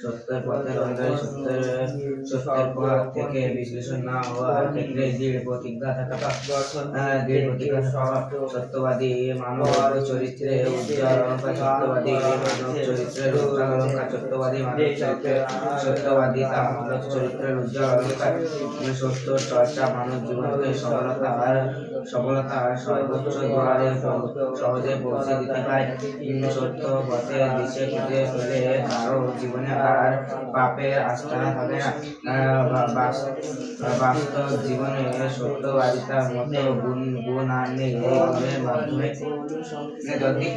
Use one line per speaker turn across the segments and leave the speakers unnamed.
সত্যের পথের অন্তরে সত্যের পথ থেকে বিশ্লেষণ না হওয়ার ক্ষেত্রে দৃঢ় প্রতিজ্ঞা থাকা সত্যবাদী মানব চরিত্রে উজ্জ্বল সত্যবাদী মানব চরিত্রের উজ্জ্বল অলঙ্কার সত্যবাদিতা মানব চরিত্রের উজ্জ্বল অলঙ্কার সত্য চর্চা মানব জীবনকে সফলতার সর্বোচ্চ দ্বারে সহজে পৌঁছে দিতে পারে। সত্য পথে দিশে খুঁজে পেলে কারো জীবনে আর পাপের আস্তানা থাকে না। বাস্তব জীবনে সত্যবাদিতার মতো গুণ আর নেই। এই গুণের মাধ্যমে যদি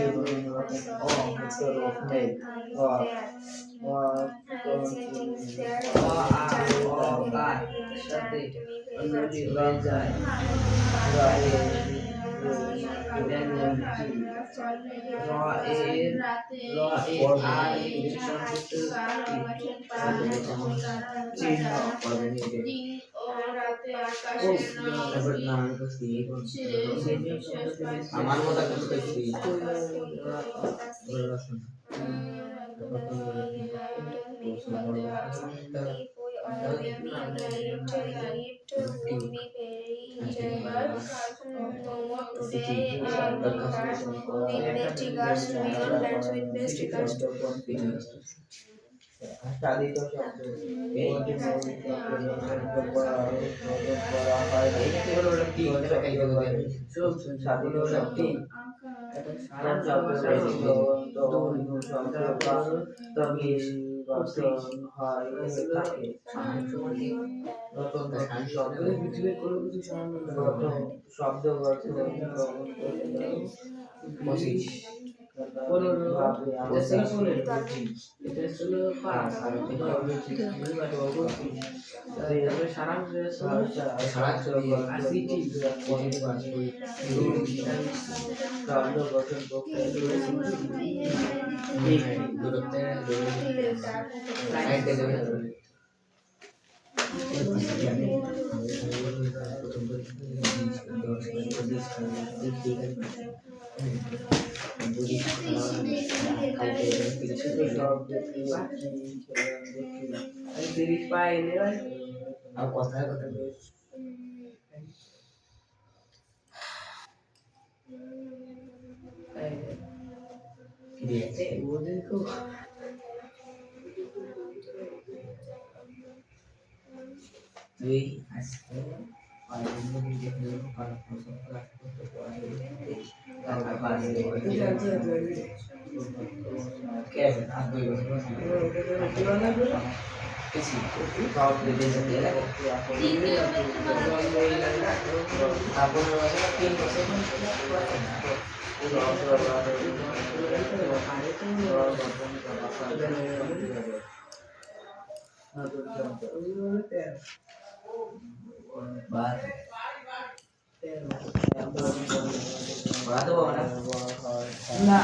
আমার মতো সাধিত শব্দ কথায় কথা তুই আজকে না